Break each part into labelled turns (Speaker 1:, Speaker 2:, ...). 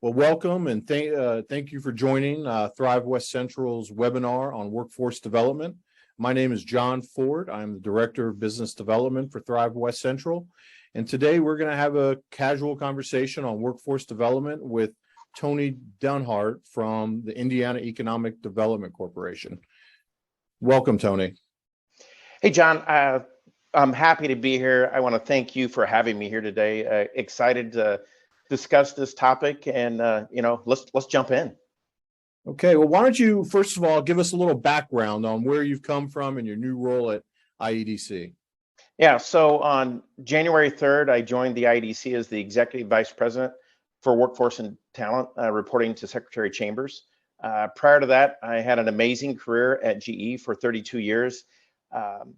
Speaker 1: Well, welcome and thank you for joining Thrive West Central's webinar on workforce development. My name is John Ford. I'm the Director of Business Development for Thrive West Central. And today we're going to have a casual conversation on workforce development with Tony Denhart from the Indiana Economic Development Corporation. Welcome, Tony.
Speaker 2: Hey, John. I'm happy to be here. I want to thank you for having me here today. Excited to discuss this topic, and let's jump in.
Speaker 1: Okay, well, why don't you first of all give us a little background on where you've come from and your new role at IEDC?
Speaker 2: Yeah, so on January 3rd, I joined the IEDC as the Executive Vice President for Workforce and Talent, reporting to Secretary Chambers. Prior to that, I had an amazing career at GE for 32 years.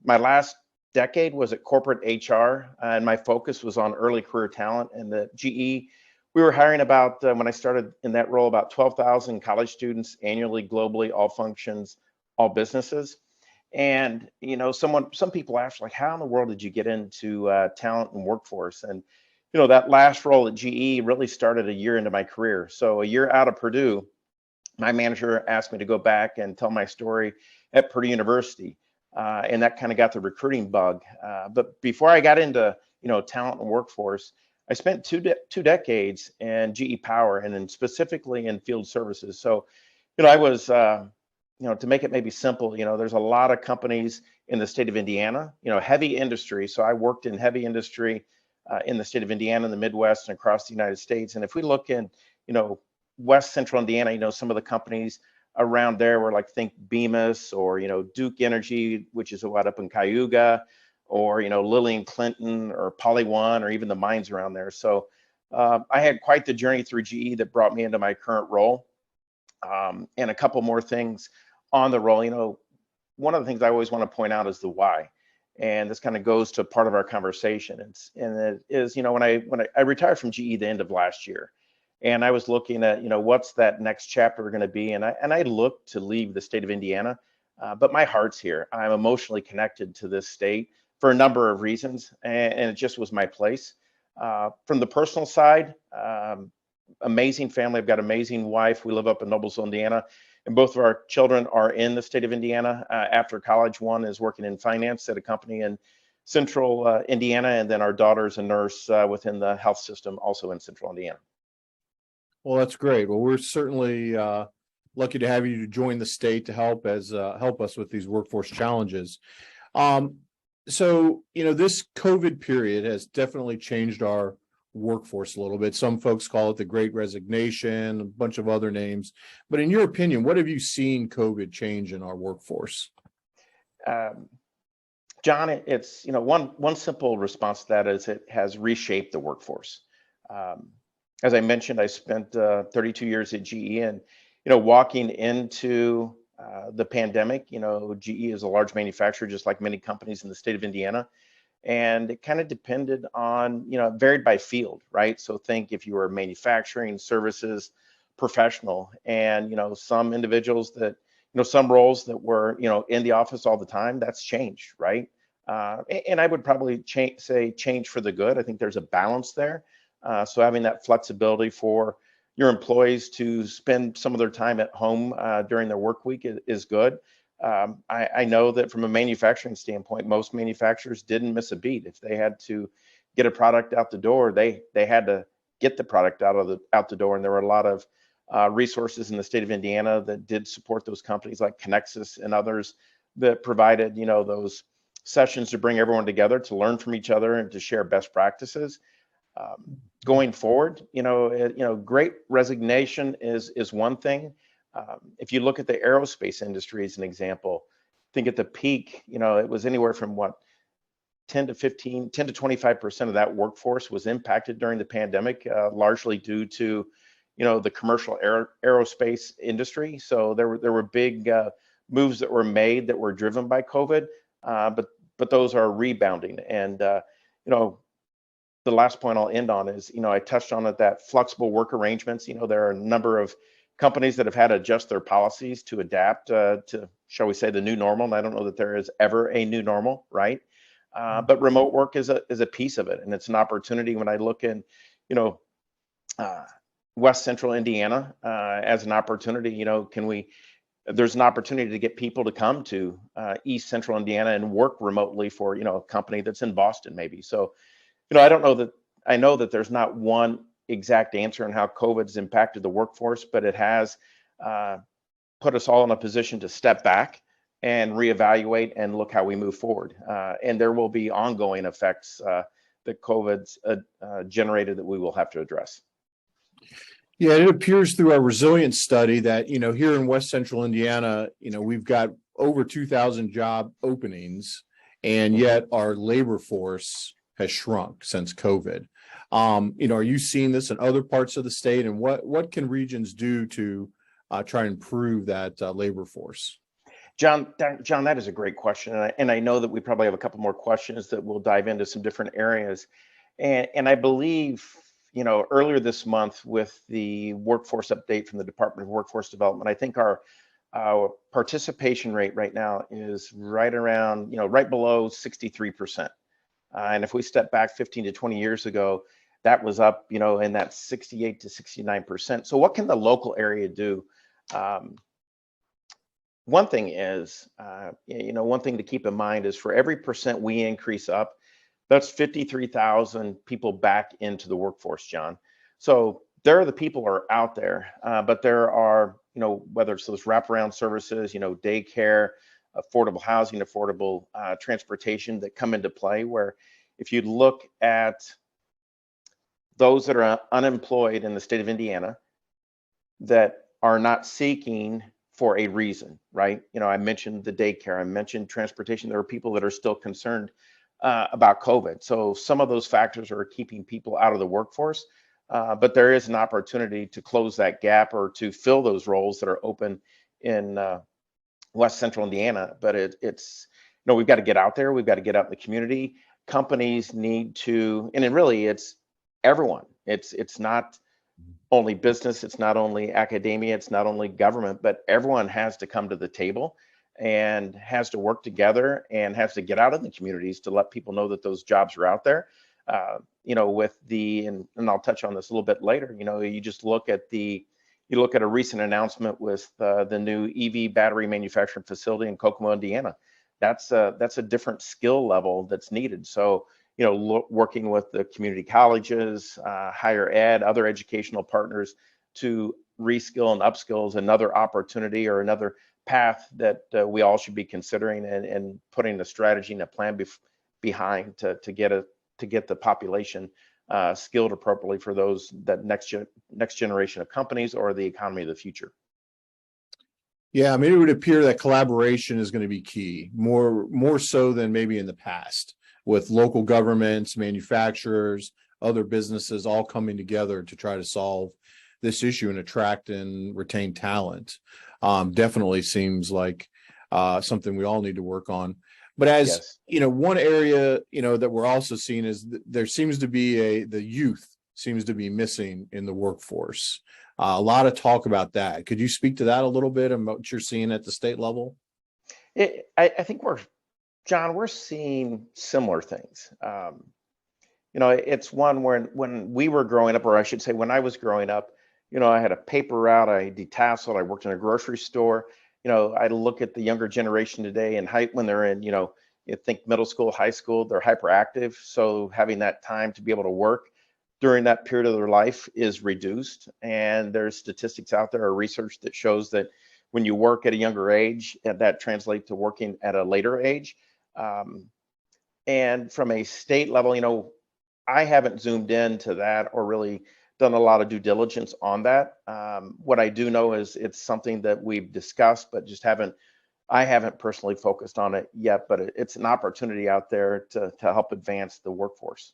Speaker 2: My last decade was at corporate HR, and my focus was on early career talent. And the GE, we were hiring about, when I started in that role, about 12,000 college students annually, globally, all functions, all businesses. And some people ask, like, how in the world did you get into talent and workforce? And that last role at GE really started a year into my career. So a year out of Purdue, my manager asked me to go back and tell my story at Purdue University. And that kind of got the recruiting bug. But before I got into talent and workforce, I spent two decades in GE Power, and then specifically in field services. So I was to make it maybe simple, there's a lot of companies in the state of Indiana, heavy industry. So I worked in heavy industry in the state of Indiana, in the Midwest, and across the United States. And if we look in West Central Indiana, some of the companies around there were like, think Bemis, or Duke Energy, which is a lot up in Cayuga, or Lillian Clinton, or Poly One, or even the mines around there. So I had quite the journey through GE that brought me into my current role, and a couple more things on the role. One of the things I always want to point out is the why, and this kind of goes to part of our conversation. It is when I retired from GE the end of last year. And I was looking at, what's that next chapter going to be? And I looked to leave the state of Indiana, but my heart's here. I'm emotionally connected to this state for a number of reasons, and it just was my place. From the personal side, amazing family. I've got an amazing wife. We live up in Noblesville, Indiana, and both of our children are in the state of Indiana. After college, one is working in finance at a company in Central Indiana, and then our daughter's a nurse within the health system, also in Central Indiana.
Speaker 1: Well, that's great. Well, we're certainly lucky to have you join the state to help us with these workforce challenges. So, this COVID period has definitely changed our workforce a little bit. Some folks call it the Great Resignation, a bunch of other names. But in your opinion, what have you seen COVID change in our workforce?
Speaker 2: John, it's one simple response to that is it has reshaped the workforce. As I mentioned, I spent 32 years at GE, and walking into the pandemic, GE is a large manufacturer, just like many companies in the state of Indiana, and it kind of depended on varied by field, right? So think if you were manufacturing, services, professional, and some individuals that some roles that were in the office all the time, that's changed, right? And I would probably say change for the good. I think there's a balance there. So having that flexibility for your employees to spend some of their time at home during their work week is good. I know that from a manufacturing standpoint, most manufacturers didn't miss a beat. If they had to get a product out the door, they had to get the product out the door. And there were a lot of resources in the state of Indiana that did support those companies, like Connexus and others, that provided those sessions to bring everyone together to learn from each other and to share best practices. Going forward, Great Resignation is one thing. If you look at the aerospace industry as an example, I think at the peak, it was anywhere from 10 to 25% of that workforce was impacted during the pandemic, largely due to, the commercial aerospace industry. So there were big moves that were made that were driven by COVID, but those are rebounding. And the last point I'll end on is, I touched on it, that flexible work arrangements. There are a number of companies that have had to adjust their policies to adapt to, shall we say, the new normal. And I don't know that there is ever a new normal, right? But remote work is a piece of it, and it's an opportunity. When I look in, West Central Indiana as an opportunity. There's an opportunity to get people to come to East Central Indiana and work remotely for, a company that's in Boston maybe. So, I know that there's not one exact answer on how COVID's impacted the workforce, but it has put us all in a position to step back and reevaluate and look how we move forward. And there will be ongoing effects that COVID's generated that we will have to address.
Speaker 1: Yeah, it appears through our resilience study that, here in West Central Indiana, we've got over 2,000 job openings, and yet our labor force has shrunk since COVID. Are you seeing this in other parts of the state, and what can regions do to try and improve that labor force?
Speaker 2: John, that is a great question. And I know that we probably have a couple more questions that we'll dive into some different areas. And I believe, earlier this month with the workforce update from the Department of Workforce Development, I think our participation rate right now is right around, right below 63%. And if we step back 15 to 20 years ago, that was up, in that 68 to 69%. So what can the local area do? One thing is, one thing to keep in mind is for every percent we increase up, that's 53,000 people back into the workforce, John. So there are the people are out there, but there are, whether it's those wraparound services, daycare, affordable housing, affordable transportation that come into play, where if you look at those that are unemployed in the state of Indiana that are not seeking for a reason, right? I mentioned the daycare, I mentioned transportation. There are people that are still concerned about COVID. So some of those factors are keeping people out of the workforce, but there is an opportunity to close that gap or to fill those roles that are open in West Central Indiana. But it's, we've got to get out there. We've got to get out in the community. Companies need to, and it's everyone. It's not only business, it's not only academia, it's not only government, but everyone has to come to the table and has to work together and has to get out in the communities to let people know that those jobs are out there. With and I'll touch on this a little bit later. You just look at a recent announcement with the new EV battery manufacturing facility in Kokomo, Indiana. That's a different skill level that's needed. So, working with the community colleges, higher ed, other educational partners to reskill and upskill is another opportunity or another path that we all should be considering and putting a strategy and a plan behind to get the population skilled appropriately for those that next generation of companies or the economy of the future.
Speaker 1: Yeah, I mean, it would appear that collaboration is going to be key, more so than maybe in the past, with local governments, manufacturers, other businesses all coming together to try to solve this issue and attract and retain talent. Definitely seems like something we all need to work on. But as one area that we're also seeing is there seems to be the youth seems to be missing in the workforce. A lot of talk about that. Could you speak to that a little bit and what you're seeing at the state level?
Speaker 2: I think we're seeing similar things. It's one where when we were growing up, or I should say when I was growing up, I had a paper route, I detasseled, I worked in a grocery store. I look at the younger generation today and when they're in, you think middle school, high school, they're hyperactive. So having that time to be able to work during that period of their life is reduced. And there's statistics out there or research that shows that when you work at a younger age, that translates to working at a later age. And from a state level, I haven't zoomed into that or really done a lot of due diligence on that. What I do know is it's something that we've discussed, but I haven't personally focused on it yet, but it's an opportunity out there to help advance the workforce.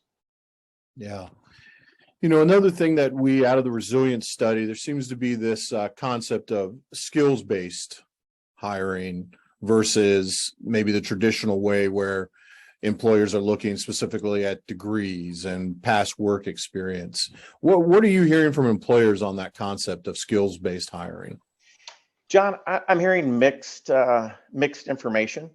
Speaker 1: Yeah. Another thing that out of the resilience study, there seems to be this concept of skills-based hiring versus maybe the traditional way where employers are looking specifically at degrees and past work experience. What are you hearing from employers on that concept of skills-based hiring?
Speaker 2: John, I'm hearing mixed information.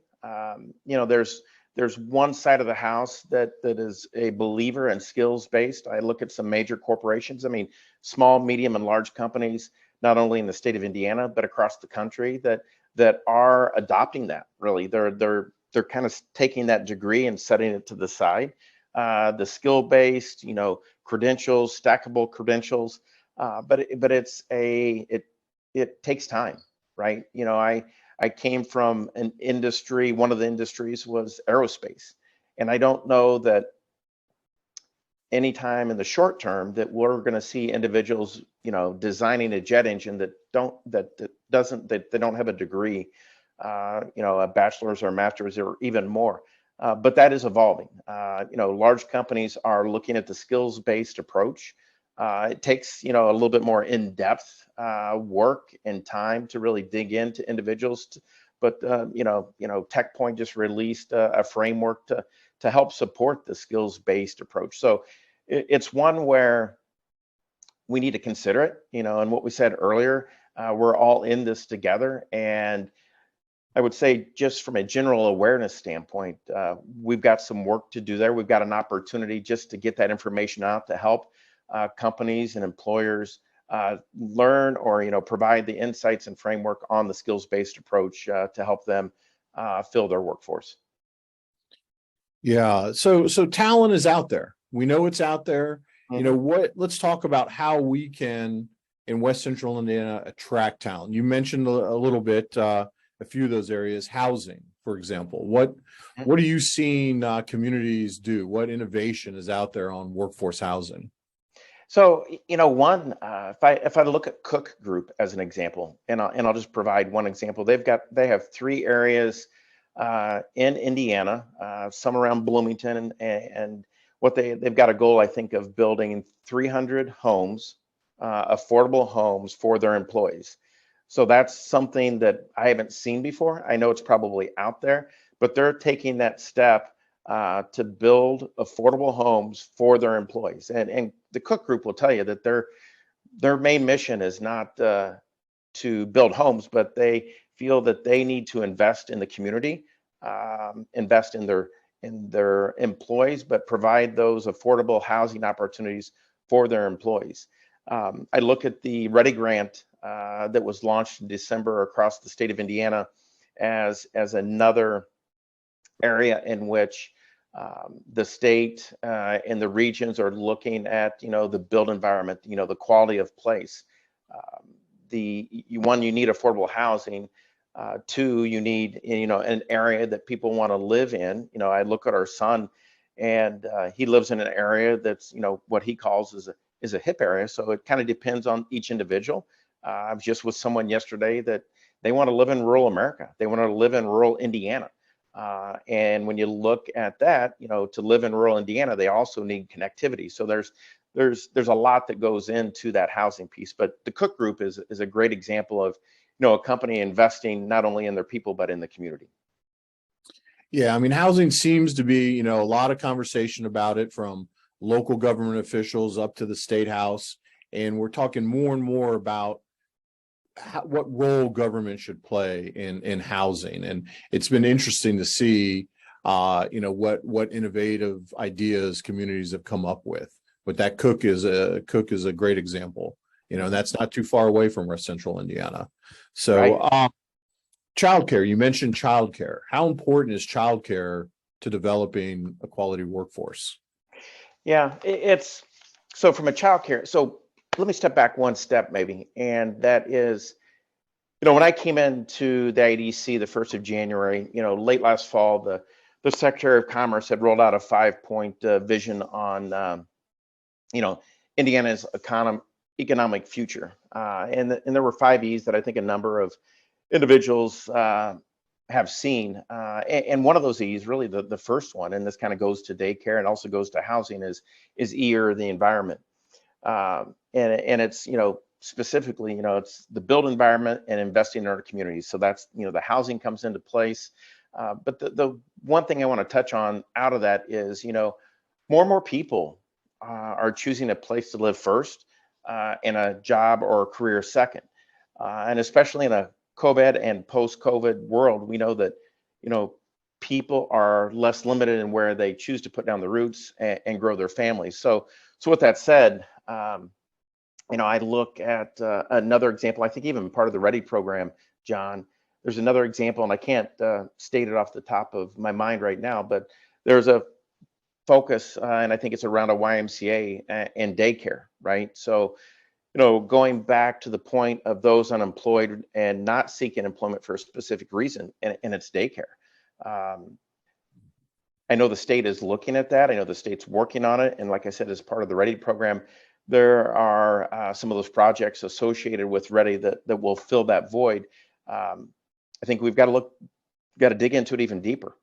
Speaker 2: There's there's one side of the house that is a believer in skills based. I look at some major corporations. I mean, small, medium, and large companies, not only in the state of Indiana but across the country, that are adopting that. Really, they're kind of taking that degree and setting it to the side. The skill based, credentials, stackable credentials, but it takes time, right? I came from an industry, one of the industries was aerospace. And I don't know that anytime in the short term that we're going to see individuals, designing a jet engine that they don't have a degree, a bachelor's or master's or even more. But that is evolving. Large companies are looking at the skills-based approach. It takes, a little bit more in-depth work and time to really dig into individuals. But TechPoint just released a framework to help support the skills-based approach. So it's one where we need to consider it. And what we said earlier, we're all in this together. And I would say, just from a general awareness standpoint, we've got some work to do there. We've got an opportunity just to get that information out to help companies and employers learn or provide the insights and framework on the skills-based approach to help them fill their workforce.
Speaker 1: Yeah. So talent is out there. We know it's out there. Let's talk about how we can, in West Central Indiana, attract talent. You mentioned a little bit, a few of those areas. Housing, for example. What are you seeing communities do? What innovation is out there on workforce housing?
Speaker 2: So, if I look at Cook Group as an example, and I'll just provide one example. They have 3 areas in Indiana, some around Bloomington, and what they've got a goal, I think, of building 300 homes, affordable homes for their employees. So that's something that I haven't seen before. I know it's probably out there, but they're taking that step to build affordable homes for their employees. And the Cook Group will tell you that their main mission is not to build homes, but they feel that they need to invest in the community, invest in their employees, but provide those affordable housing opportunities for their employees. I look at the Ready Grant that was launched in December across the state of Indiana as another area in which the state and the regions are looking at, the built environment, the quality of place. You need affordable housing. 2, you need, an area that people want to live in. I look at our son, and he lives in an area that's, what he calls is a hip area. So it kind of depends on each individual. I was just with someone yesterday that they want to live in rural America. They want to live in rural Indiana. And when you look at that, to live in rural Indiana, they also need connectivity. So there's a lot that goes into that housing piece. But the Cook Group is a great example of, a company investing not only in their people, but in the community.
Speaker 1: Yeah, I mean, housing seems to be, a lot of conversation about it from local government officials up to the state house. And we're talking more and more about what role government should play in housing. And it's been interesting to see, what innovative ideas communities have come up with. But that Cook is a great example. That's not too far away from West Central Indiana. So,
Speaker 2: Right.
Speaker 1: Childcare, you mentioned childcare. How important is childcare to developing a quality workforce?
Speaker 2: Yeah, it's so from a childcare. So let me step back one step maybe, and that is, when I came into the IEDC the 1st of January, late last fall, the Secretary of Commerce had rolled out a 5-point vision on, Indiana's economic future, and there were 5 E's that I think a number of individuals have seen, and one of those E's, really the first one, and this kind of goes to daycare and also goes to housing, is E, or the environment, and it's specifically, it's the built environment and investing in our communities. So that's, the housing comes into place, but the one thing I want to touch on out of that is, more and more people are choosing a place to live first, and a job or a career second, and especially in a COVID and post-COVID world, we know that, people are less limited in where they choose to put down the roots and grow their families. So with that said, I look at another example. I think even part of the Ready program, John. There's another example, and I can't state it off the top of my mind right now, but there's a focus, and I think it's around a YMCA and daycare, right? So, going back to the point of those unemployed and not seeking employment for a specific reason, and it's daycare. Um, I know the state is looking at that. I know the state's working on it. And like I said, as part of the Ready program, there are some of those projects associated with Ready that will fill that void. I think we've got to dig into it even deeper.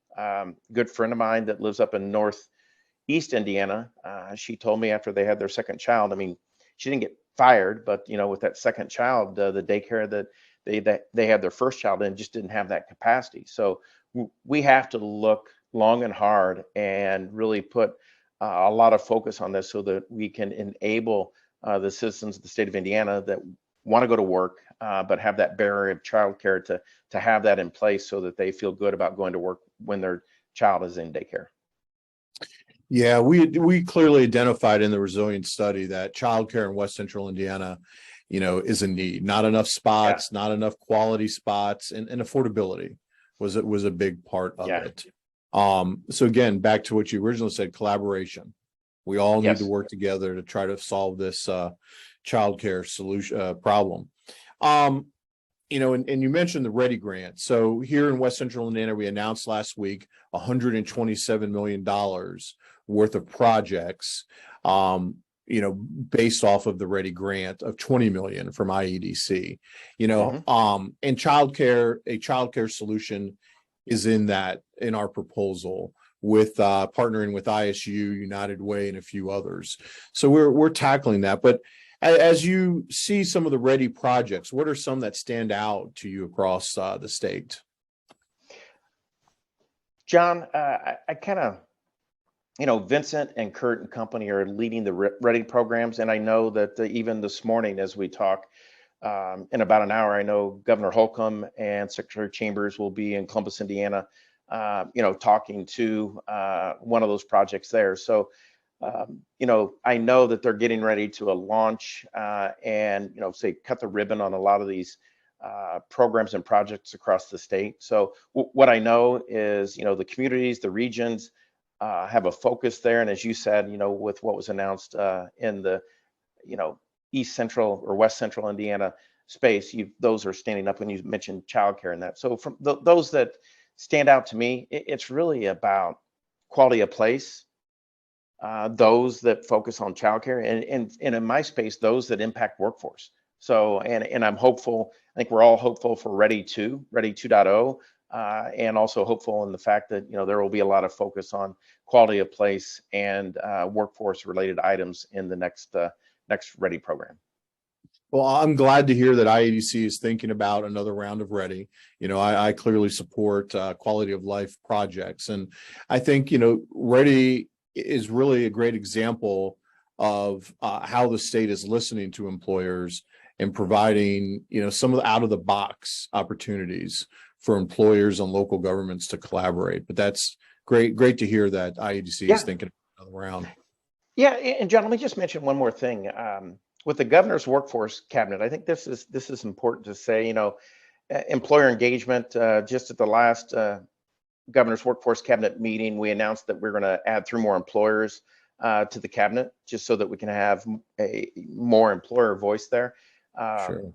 Speaker 2: Good friend of mine that lives up in Northeast Indiana, she told me after they had their second child, I mean, she didn't get fired, but with that second child, the daycare that they had their first child in just didn't have that capacity. So we have to look long and hard and really put a lot of focus on this so that we can enable the citizens of the state of Indiana that want to go to work, but have that barrier of childcare to have that in place so that they feel good about going to work when their child is in daycare.
Speaker 1: Yeah, we clearly identified in the resilience study that childcare in West Central Indiana, is a need. Not enough spots, not enough quality spots, and affordability was a big part of it. So again, back to what you originally said, collaboration. We all need to work together to try to solve this childcare solution problem. And you mentioned the Ready grant. So here in West Central Indiana, we announced last week $127 million worth of projects, based off of the Ready grant of 20 million from IEDC. And a childcare solution is in our proposal with partnering with ISU, United Way, and a few others. So we're tackling that. But as you see some of the Ready projects, what are some that stand out to you across the state?
Speaker 2: John, I kind of, Vincent and Kurt and company are leading the Ready programs. And I know that even this morning, as we talk, in about an hour, I know Governor Holcomb and Secretary Chambers will be in Columbus, Indiana, talking to one of those projects there. So, I know that they're getting ready to launch and, say, cut the ribbon on a lot of these programs and projects across the state. So what I know is, the communities, the regions have a focus there. And as you said, with what was announced in the, East Central or West Central Indiana space, those are standing up when you mentioned childcare and that. So from those that stand out to me, it's really about quality of place. Those that focus on childcare and in my space, those that impact workforce. So, and I'm hopeful, I think we're all hopeful for Ready 2.0, and also hopeful in the fact that, there will be a lot of focus on quality of place and workforce related items in the next Ready program.
Speaker 1: Well, I'm glad to hear that IEDC is thinking about another round of Ready. I clearly support quality of life projects. And I think, Ready is really a great example of how the state is listening to employers and providing, some of the out of the box opportunities for employers and local governments to collaborate. But that's great to hear that IEDC is thinking about another round.
Speaker 2: Yeah, and John, let me just mention one more thing. With the governor's workforce cabinet, I think this is important to say. Employer engagement. Just at the last governor's workforce cabinet meeting, we announced that we're going to add 3 more employers to the cabinet, just so that we can have a more employer voice there.
Speaker 1: Sure.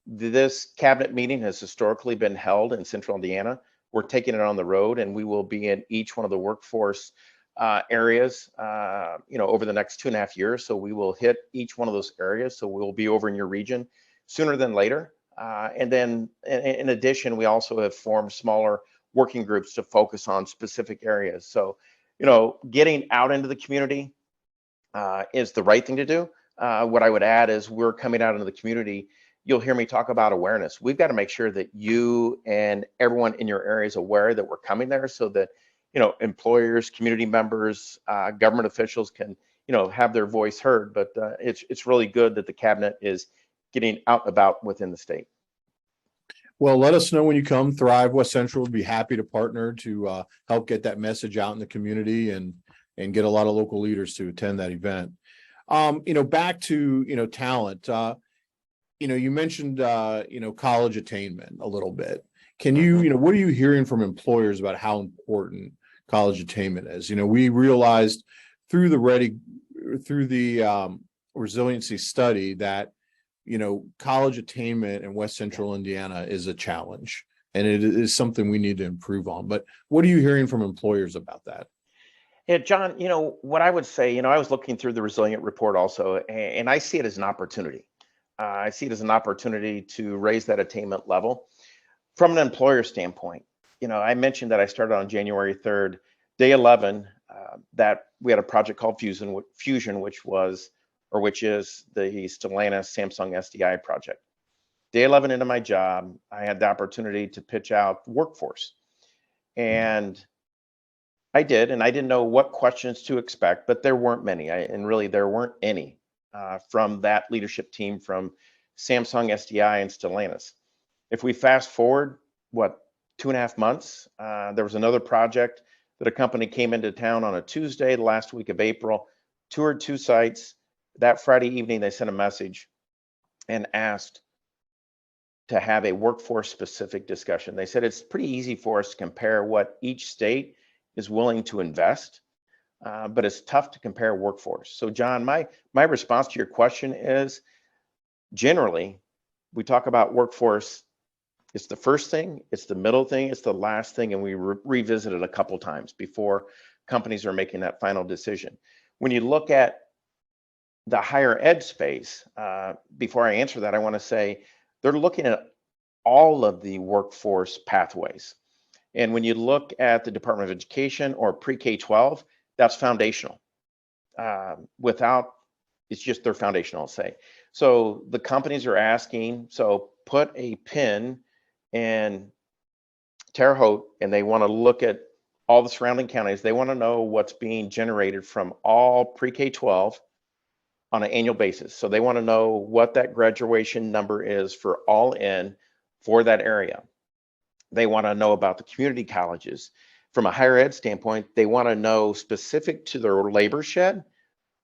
Speaker 2: This cabinet meeting has historically been held in Central Indiana. We're taking it on the road, and we will be in each one of the workforce areas, over the next 2.5 years. So we will hit each one of those areas. So we'll be over in your region sooner than later. And then in addition, we also have formed smaller working groups to focus on specific areas. So, getting out into the community is the right thing to do. What I would add is we're coming out into the community. You'll hear me talk about awareness. We've got to make sure that you and everyone in your area is aware that we're coming there, so that employers, community members, government officials can, have their voice heard. But it's really good that the cabinet is getting out and about within the state.
Speaker 1: Well, let us know when you come. Thrive West Central would be happy to partner to help get that message out in the community and get a lot of local leaders to attend that event. Back to talent. You mentioned college attainment a little bit. Can you what are you hearing from employers about how important college attainment is? We realized through the resiliency study that college attainment in West Central Indiana is a challenge, and it is something we need to improve on. But what are you hearing from employers about that?
Speaker 2: Yeah, John, what I would say, I was looking through the Resilient report also, and I see it as an opportunity. I see it as an opportunity to raise that attainment level from an employer standpoint. I mentioned that I started on January 3rd, day 11, that we had a project called Fusion, which is the Stellantis Samsung SDI project. Day 11 into my job, I had the opportunity to pitch out workforce. And I did, and I didn't know what questions to expect, but there weren't many. There weren't any from that leadership team from Samsung SDI and Stellantis. If we fast forward, 2.5 months, there was another project that a company came into town on a Tuesday, the last week of April, toured 2 sites. That Friday evening, they sent a message and asked to have a workforce specific discussion. They said it's pretty easy for us to compare what each state is willing to invest, but it's tough to compare workforce. So John, my response to your question is, generally, we talk about workforce. It's the first thing, it's the middle thing, it's the last thing, and we revisit it a couple times before companies are making that final decision. When you look at the higher ed space, before I answer that, I want to say they're looking at all of the workforce pathways. And when you look at the Department of Education or pre-K-12, that's foundational. It's just their foundational, I'll say. So the companies are asking, so put a pin in Terre Haute, and they want to look at all the surrounding counties. They want to know what's being generated from all pre-K-12 on an annual basis. So they want to know what that graduation number is for all in for that area. They want to know about the community colleges. From a higher ed standpoint, they want to know specific to their labor shed,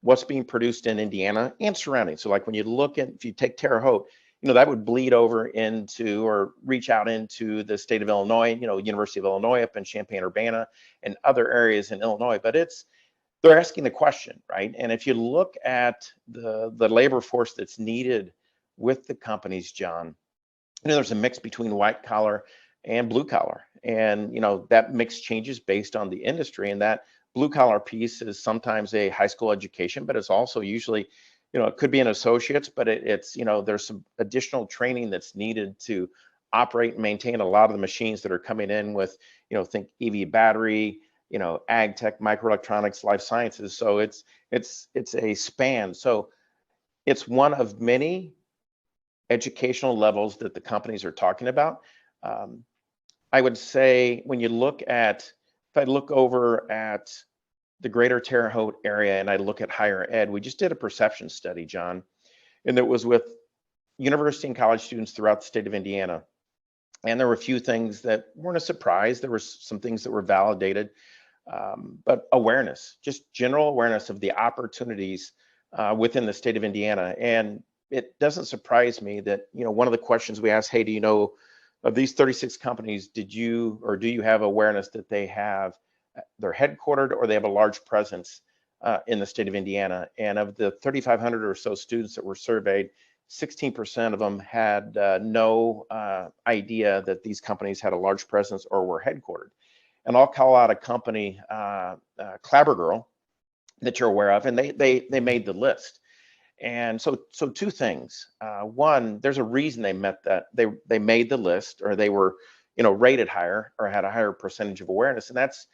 Speaker 2: what's being produced in Indiana and surrounding. So like when you look at, if you take Terre Haute, that would bleed over into or reach out into the state of Illinois, University of Illinois up in Champaign-Urbana and other areas in Illinois. But they're asking the question, right? And if you look at the labor force that's needed with the companies, John, there's a mix between white collar and blue collar. And, that mix changes based on the industry. And that blue collar piece is sometimes a high school education, but it's also usually, it could be an associate's, but it's, there's some additional training that's needed to operate and maintain a lot of the machines that are coming in with, think EV battery, ag tech, microelectronics, life sciences. So it's a span. So it's one of many educational levels that the companies are talking about. I would say when you look at, if I look over at the greater Terre Haute area and I look at higher ed, we just did a perception study, John, and it was with university and college students throughout the state of Indiana. And there were a few things that weren't a surprise. There were some things that were validated, but awareness, just general awareness of the opportunities within the state of Indiana. And it doesn't surprise me that, one of the questions we asked, hey, do you know of these 36 companies, do you have awareness that they're headquartered or they have a large presence in the state of Indiana? And of the 3,500 or so students that were surveyed, 16% of them had no idea that these companies had a large presence or were headquartered. And I'll call out a company, Clabber Girl, that you're aware of, and they made the list. And so 2 things. One, there's a reason they made the list, or they were, rated higher or had a higher percentage of awareness. And that's,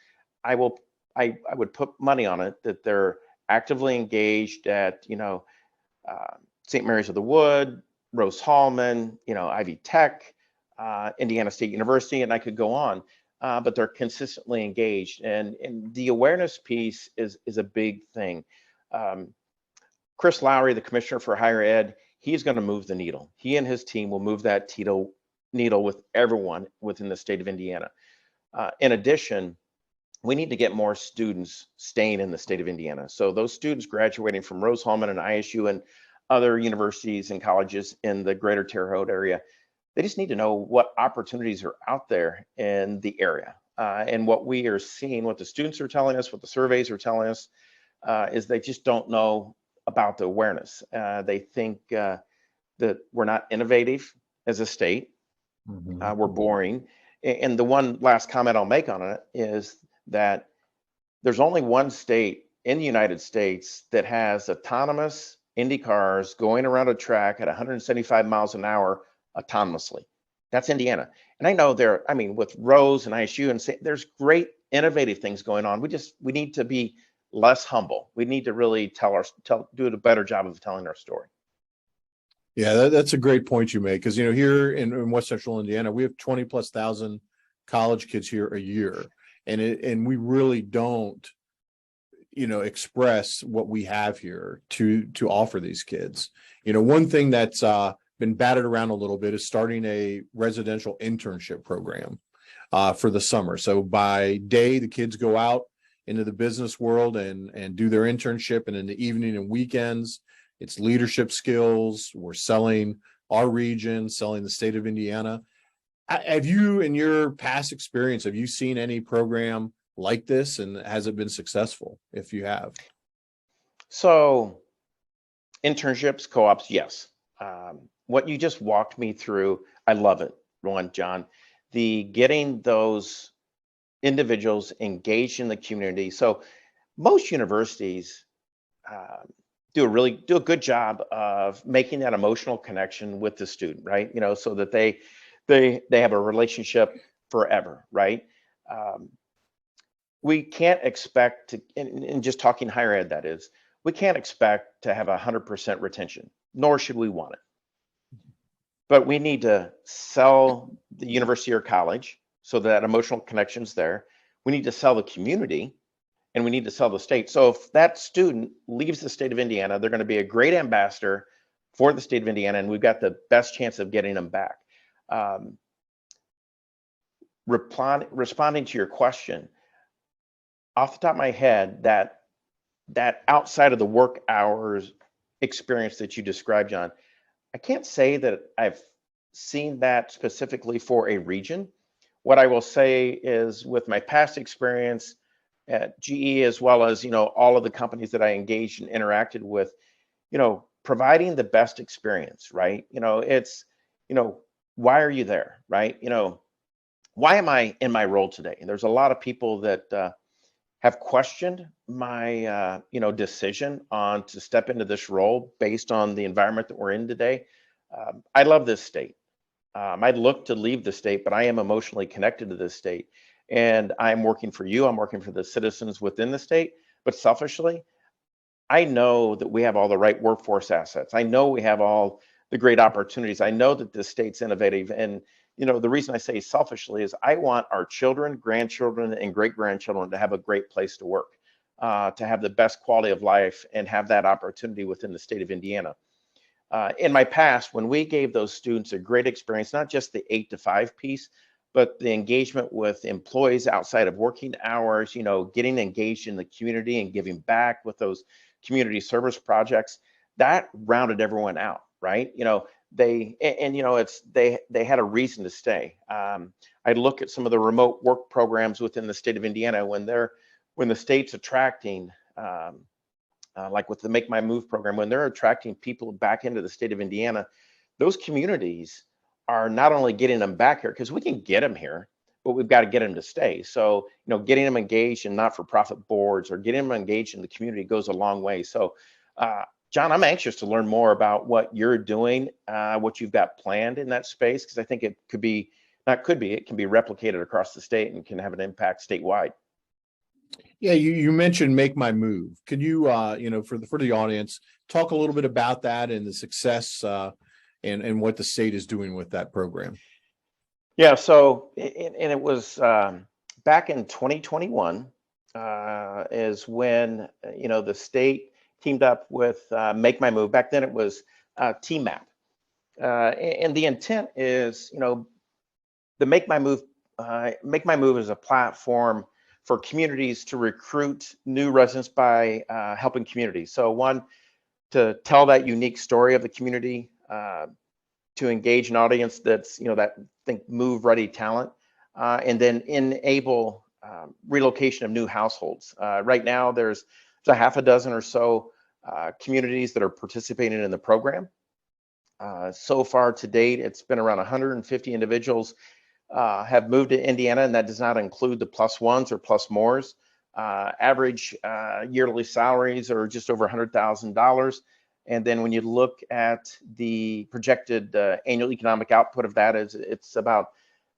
Speaker 2: I would put money on it that they're actively engaged at, St. Mary's of the Wood, Rose-Hulman, Ivy Tech, Indiana State University, and I could go on. But they're consistently engaged, and the awareness piece is a big thing. Chris Lowry, the commissioner for higher ed, he's going to move the needle. He and his team will move that needle with everyone within the state of Indiana. In addition, we need to get more students staying in the state of Indiana. So those students graduating from Rose-Hulman and ISU and other universities and colleges in the greater Terre Haute area, they just need to know what opportunities are out there in the area. And what we are seeing, what the students are telling us, what the surveys are telling us, is they just don't know about the awareness. They think that we're not innovative as a state. We're boring. And the one last comment I'll make on it is that there's only one state in the United States that has autonomous Indy cars going around a track at 175 miles an hour autonomously. That's Indiana. And I know I mean, with Rose and ISU and there's great innovative things going on. We need to be less humble. We need to really do a better job of telling our story.
Speaker 1: Yeah, that's a great point you make, because here in West Central Indiana, we have 20,000+ college kids here a year, and we really don't express what we have here to offer these kids. One thing that's been batted around a little bit is starting a residential internship program for the summer. So by day, the kids go out into the business world and do their internship, and in the evening and weekends, it's leadership skills. We're selling our region, selling the state of Indiana. Have you, in your past experience, have you seen any program like this, and has it been successful, if you have?
Speaker 2: So internships, co-ops, yes. What you just walked me through, I love it, John. The getting those individuals engaged in the community. So most universities do a good job of making that emotional connection with the student, right? So that they have a relationship forever, right? We can't expect to, and just talking higher ed, that is, we can't expect to have 100% retention, nor should we want it. But we need to sell the university or college so that emotional connection's there. We need to sell the community, and we need to sell the state. So if that student leaves the state of Indiana, they're going to be a great ambassador for the state of Indiana, and we've got the best chance of getting them back. Responding to your question, off the top of my head, that outside of the work hours experience that you described, John, I can't say that I've seen that specifically for a region. What I will say is, with my past experience at GE, as well as all of the companies that I engaged and interacted with, providing the best experience, right? It's why are you there, right? Why am I in my role today? And there's a lot of people that have questioned my decision on to step into this role based on the environment that we're in today. I love this state. I'd look to leave the state, but I am emotionally connected to this state, and I'm working for you. I'm working for the citizens within the state. But selfishly, I know that we have all the right workforce assets. I know we have all the great opportunities. I know that this state's innovative, and the reason I say selfishly is I want our children, grandchildren, and great-grandchildren to have a great place to work, to have the best quality of life, and have that opportunity within the state of Indiana. In my past, when we gave those students a great experience, not just the 8 to 5 piece, but the engagement with employees outside of working hours, getting engaged in the community and giving back with those community service projects, that rounded everyone out, right? They had a reason to stay. I look at some of the remote work programs within the state of Indiana when the state's attracting, like with the Make My Move program, when they're attracting people back into the state of Indiana, those communities are not only getting them back here, because we can get them here, but we've got to get them to stay. So, getting them engaged in not-for-profit boards or getting them engaged in the community goes a long way. So, John, I'm anxious to learn more about what you're doing, what you've got planned in that space, because I think it can be replicated across the state and can have an impact statewide.
Speaker 1: Yeah, you mentioned Make My Move. Could you, for the audience, talk a little bit about that and the success and what the state is doing with that program?
Speaker 2: Yeah, so it was back in 2021 is when the state teamed up with Make My Move. Back then it was TMAP, and the intent is the Make My Move is a platform for communities to recruit new residents by helping communities. So one, to tell that unique story of the community, to engage an audience that's, that think move ready talent, and then enable relocation of new households. Right now, there's a half a dozen or so communities that are participating in the program. So far to date, it's been around 150 individuals have moved to Indiana, and that does not include the plus ones or plus mores. Average yearly salaries are just over $100,000. And then when you look at the projected annual economic output of that, it's about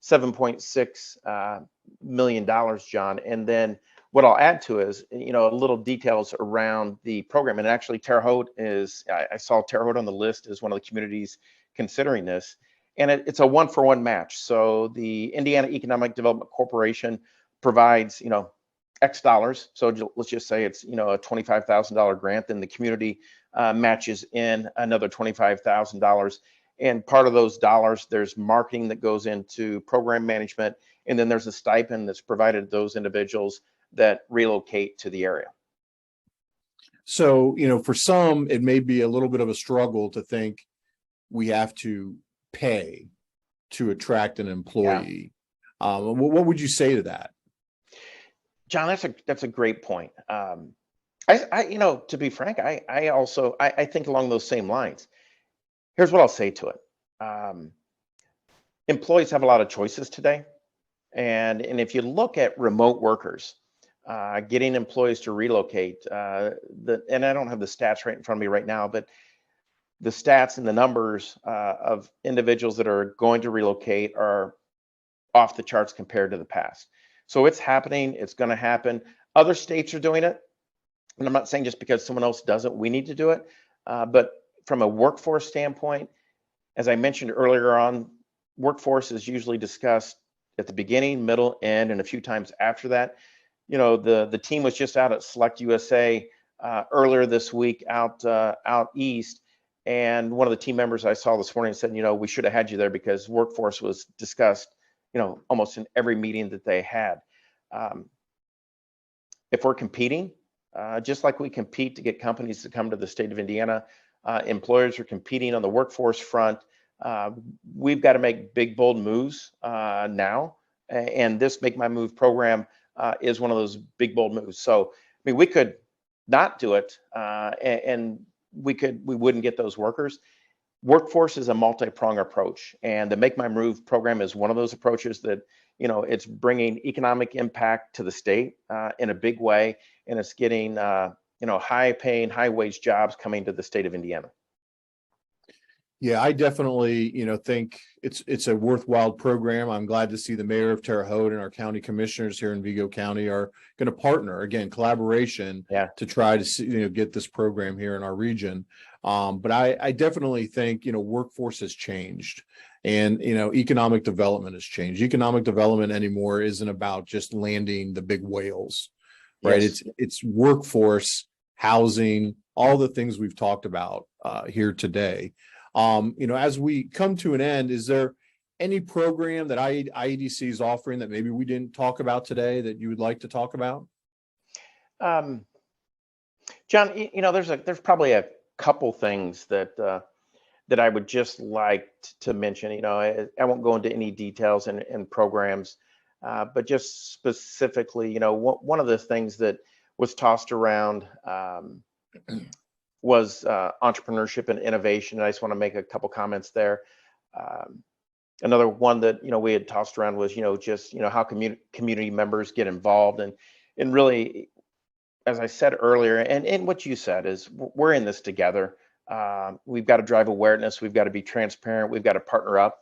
Speaker 2: $7.6 million, John. And then what I'll add to is, a little details around the program. And actually, Terre Haute I saw Terre Haute on the list as one of the communities considering this. And it's a 1-for-1 match. So the Indiana Economic Development Corporation provides, X dollars. So let's just say it's, a $25,000 grant, then the community matches in another $25,000. And part of those dollars, there's marketing that goes into program management. And then there's a stipend that's provided to those individuals that relocate to the area.
Speaker 1: So, for some, it may be a little bit of a struggle to think we have to pay to attract an employee. Yeah. What would you say to that?
Speaker 2: John, that's a great point. To be frank, I think along those same lines. Here's what I'll say to it. Employees have a lot of choices today. And if you look at remote workers, getting employees to relocate, and I don't have the stats right in front of me right now, but the stats and the numbers of individuals that are going to relocate are off the charts compared to the past. So it's happening. It's going to happen. Other states are doing it. And I'm not saying just because someone else does it, we need to do it. But from a workforce standpoint, as I mentioned earlier on, workforce is usually discussed at the beginning, middle, end, and a few times after that. The team was just out at Select USA earlier this week out east. And one of the team members I saw this morning said, we should have had you there because workforce was discussed, almost in every meeting that they had. If we're competing, just like we compete to get companies to come to the state of Indiana, employers are competing on the workforce front. We've got to make big, bold moves now. And this Make My Move program is one of those big, bold moves. So, we could not do it and we wouldn't get those workers. Workforce is a multi-pronged approach, and the Make My Move program is one of those approaches that, it's bringing economic impact to the state in a big way, and it's getting, high-paying, high-wage jobs coming to the state of Indiana.
Speaker 1: Yeah, I definitely, think it's a worthwhile program. I'm glad to see the mayor of Terre Haute and our county commissioners here in Vigo County are going to partner, again, collaboration, to try to see, get this program here in our region. But I definitely think, workforce has changed, and, economic development has changed. Economic development anymore isn't about just landing the big whales, right? Yes. It's workforce, housing, all the things we've talked about here today. As we come to an end, is there any program that IEDC is offering that maybe we didn't talk about today that you would like to talk about?
Speaker 2: John, there's probably a couple things that I would just like to mention. I won't go into any details and programs, but just specifically, one of the things that was tossed around was entrepreneurship and innovation. And I just want to make a couple comments there. Another one that, we had tossed around was, just, how community members get involved. And really, as I said earlier, and what you said is we're in this together. We've got to drive awareness. We've got to be transparent. We've got to partner up.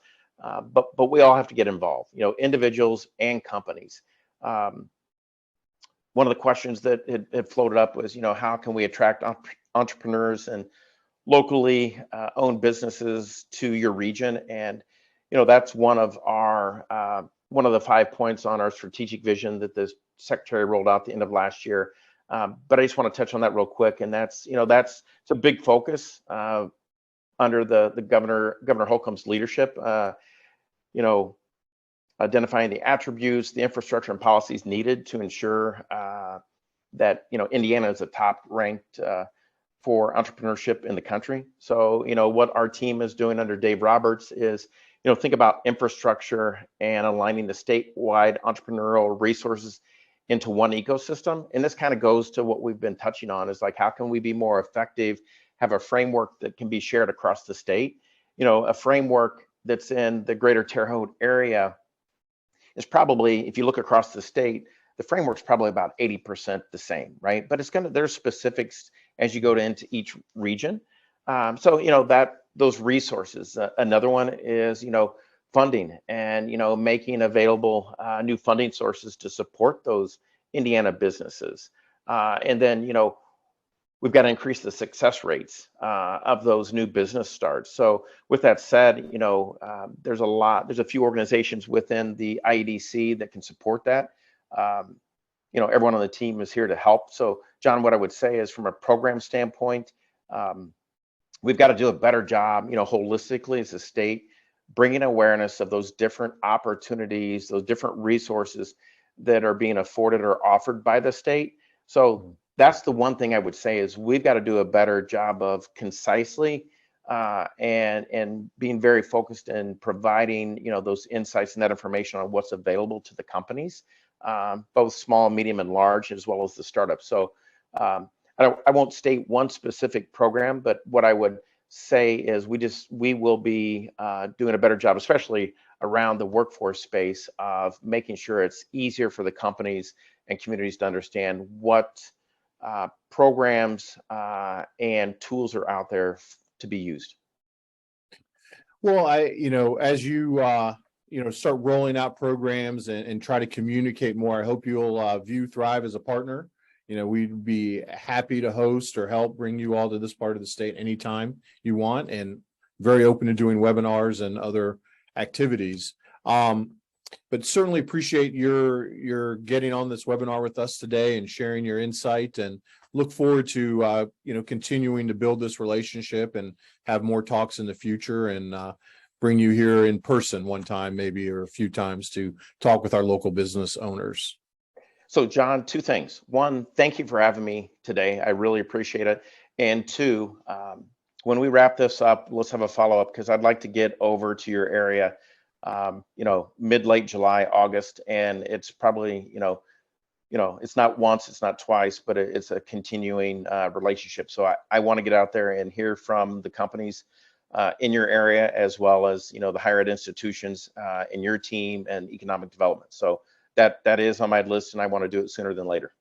Speaker 2: But we all have to get involved, individuals and companies. One of the questions that had floated up was, how can we attract entrepreneurs and locally owned businesses to your region? And, that's one of the 5 points on our strategic vision that the secretary rolled out at the end of last year. But I just want to touch on that real quick. And it's a big focus under the Governor Holcomb's leadership. identifying the attributes, the infrastructure and policies needed to ensure that Indiana is a top ranked for entrepreneurship in the country. So what our team is doing under Dave Roberts is think about infrastructure and aligning the statewide entrepreneurial resources into one ecosystem. And this kind of goes to what we've been touching on, is like, how can we be more effective, have a framework that can be shared across the state. A framework that's in the greater Terre Haute area is probably, if you look across the state, the framework's probably about 80% the same, right? But there's specifics as you go into each region. So that those resources. Another one is funding and making available new funding sources to support those Indiana businesses. And then we've got to increase the success rates of those new business starts. So with that said, there's a few organizations within the IEDC that can support that. Everyone on the team is here to help. So John, what I would say is, from a program standpoint, we've got to do a better job, holistically as a state, bringing awareness of those different opportunities, those different resources that are being afforded or offered by the state. So that's the one thing I would say, is we've got to do a better job of concisely and being very focused in providing those insights and that information on what's available to the companies, both small, medium, and large, as well as the startups. So I won't state one specific program, but what I would say is we will be doing a better job, especially around the workforce space, of making sure it's easier for the companies and communities to understand what programs and tools are out there to be used.
Speaker 1: Well, as you start rolling out programs and try to communicate more, I hope you'll view Thrive as a partner. We'd be happy to host or help bring you all to this part of the state anytime you want, and very open to doing webinars and other activities. But certainly appreciate your getting on this webinar with us today and sharing your insight, and look forward to continuing to build this relationship and have more talks in the future, and bring you here in person one time, maybe, or a few times, to talk with our local business owners.
Speaker 2: So John, two things. One, thank you for having me today. I really appreciate it. And two, when we wrap this up, let's have a follow-up, because I'd like to get over to your area, late July, August, and it's probably, it's not once, it's not twice, but it's a continuing relationship. So I want to get out there and hear from the companies in your area, as well as, the higher ed institutions in your team and economic development. So that is on my list, and I want to do it sooner than later.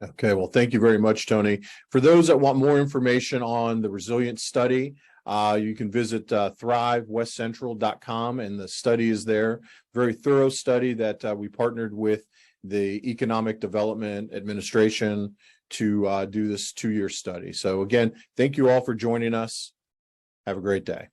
Speaker 1: Okay, well, thank you very much, Tony. For those that want more information on the resilience study, you can visit thrivewestcentral.com, and the study is there. Very thorough study that we partnered with the Economic Development Administration to do this 2-year study. So again, thank you all for joining us. Have a great day.